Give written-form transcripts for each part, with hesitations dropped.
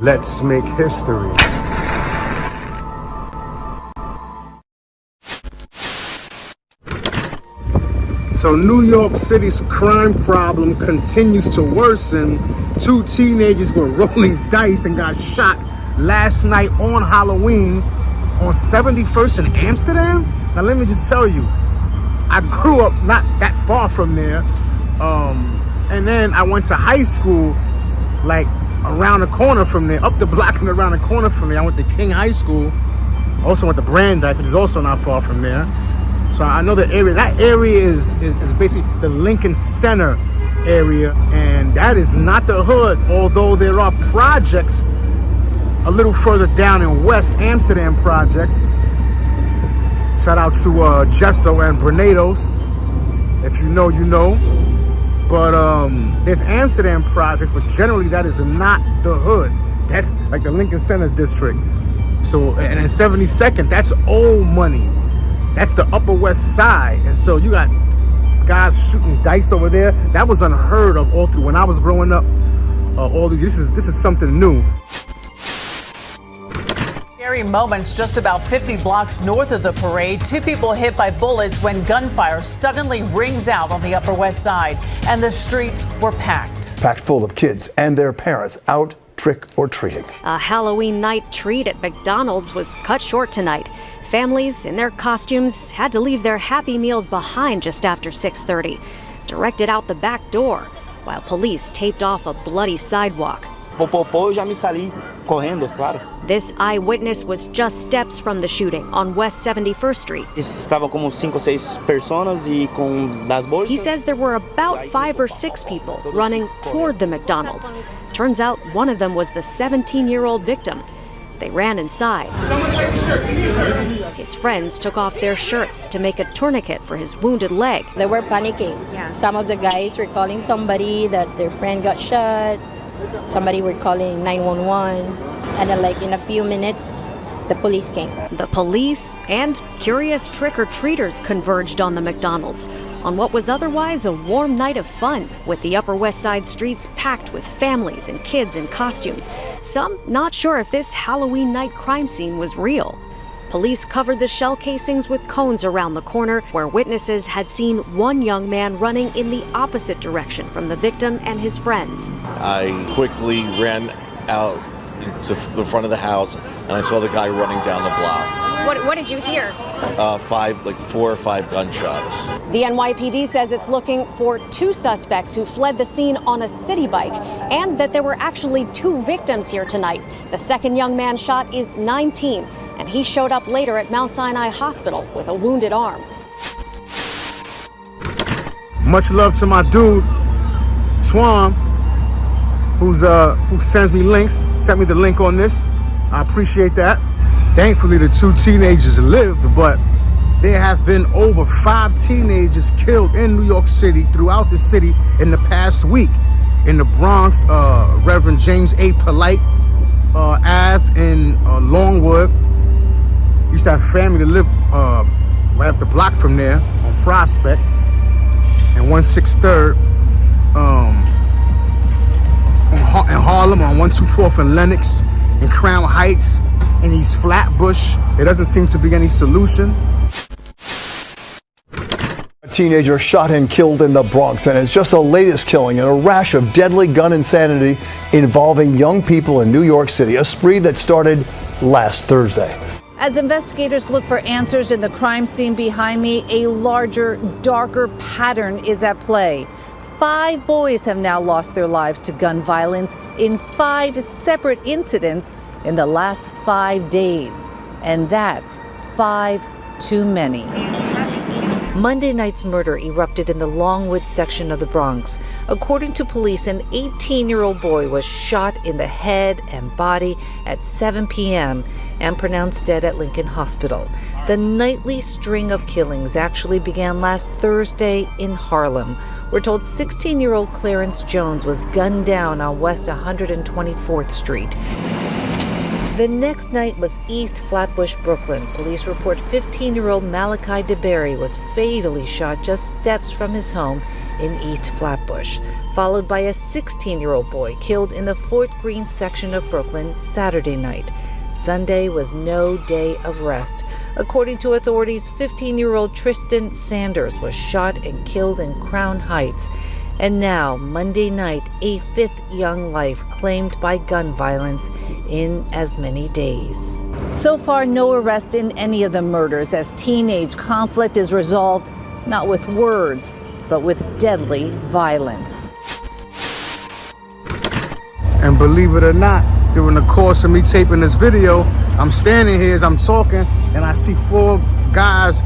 Let's make history. So New York City's crime problem continues to worsen. 2 teenagers were rolling dice and got shot last night on Halloween on 71st in Amsterdam. Now let me just tell you, I grew up not that far from there. And then I went to high school like around the corner from there, up the block and around the corner from there. I went to King High School. Also went to Brandeis, which is also not far from there. So I know the area. That area is basically the Lincoln Center area, and that is not the hood, although there are projects a little further down in West Amsterdam projects. Shout out to Gesso and Brenados. If you know, you know. But there's Amsterdam projects, but generally that is not the hood. That's like the Lincoln Center district. So, and in 72nd, that's old money. That's the Upper West Side. And so you got guys shooting dice over there. That was unheard of all through when I was growing up. This is something new. Scary moments just about 50 blocks north of the parade. 2 people hit by bullets when gunfire suddenly rings out on the Upper West Side, and the streets were packed. Packed full of kids and their parents out trick or treating. A Halloween night treat at McDonald's was cut short tonight. Families in their costumes had to leave their Happy Meals behind just after 6:30, directed out the back door, while police taped off a bloody sidewalk. Eu já me saí correndo, claro. This eyewitness was just steps from the shooting on West 71st Street. Estava como 5 ou 6 personas e com das bolsas. He says there were about 5 or 6 people running toward the McDonald's. Turns out one of them was the 17-year-old victim. They ran inside. His friends took off their shirts to make a tourniquet for his wounded leg. They were panicking. Yeah. Some of the guys were calling somebody that their friend got shot. Somebody were calling 911. And then like in a few minutes, the police came. The police and curious trick-or-treaters converged on the McDonald's on what was otherwise a warm night of fun, with the Upper West Side streets packed with families and kids in costumes. Some not sure if this Halloween night crime scene was real. Police covered the shell casings with cones around the corner, where witnesses had seen one young man running in the opposite direction from the victim and his friends. I quickly ran out to the front of the house, and I saw the guy running down the block. What did you hear? 4 or 5 gunshots. The NYPD says it's looking for 2 suspects who fled the scene on a city bike, and that there were actually 2 victims here tonight. The second young man shot is 19, and he showed up later at Mount Sinai Hospital with a wounded arm. Much love to my dude, Swan, who sends me links, sent me the link on this. I appreciate that. Thankfully, the 2 teenagers lived, but there have been over 5 teenagers killed in New York City, throughout the city, in the past week. In the Bronx, Reverend James A. Polite Ave in Longwood. Used to have family that lived right up the block from there on Prospect. And 163rd in Harlem, on 124th in Lenox, in Crown Heights, in East Flatbush. There doesn't seem to be any solution. A teenager shot and killed in the Bronx, and it's just the latest killing in a rash of deadly gun insanity involving young people in New York City, a spree that started last Thursday. As investigators look for answers in the crime scene behind me, a larger, darker pattern is at play. 5 boys have now lost their lives to gun violence in 5 separate incidents in the last 5 days. And that's 5 too many. Monday night's murder erupted in the Longwood section of the Bronx. According to police, an 18-year-old boy was shot in the head and body at 7 p.m. and pronounced dead at Lincoln Hospital. The nightly string of killings actually began last Thursday in Harlem. We're told 16-year-old Clarence Jones was gunned down on West 124th Street. The next night was East Flatbush, Brooklyn. Police report 15-year-old Malachi DeBerry was fatally shot just steps from his home in East Flatbush, followed by a 16-year-old boy killed in the Fort Greene section of Brooklyn Saturday night. Sunday was no day of rest. According to authorities, 15-year-old Tristan Sanders was shot and killed in Crown Heights. And now, Monday night, a fifth young life claimed by gun violence in as many days. So far, no arrest in any of the murders as teenage conflict is resolved not with words, but with deadly violence. And believe it or not, during the course of me taping this video, I'm standing here as I'm talking, and I see 4 guys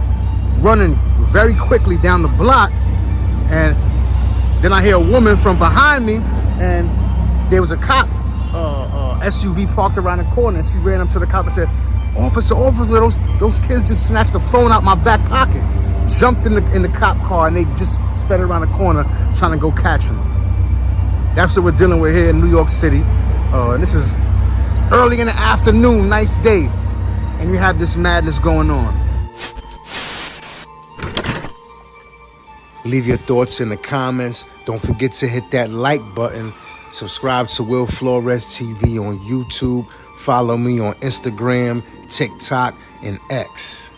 running very quickly down the block, and then I hear a woman from behind me, and there was a cop SUV parked around the corner, and she ran up to the cop and said, "Officer, those kids just snatched the phone out my back pocket." Jumped in the cop car, and they just sped around the corner trying to go catch him. That's what we're dealing with here in New York City. This is early in the afternoon, nice day, and you have this madness going on. Leave your thoughts in the comments. Don't forget to hit that like button. Subscribe to Will Flores TV on YouTube. Follow me on Instagram, TikTok, and X.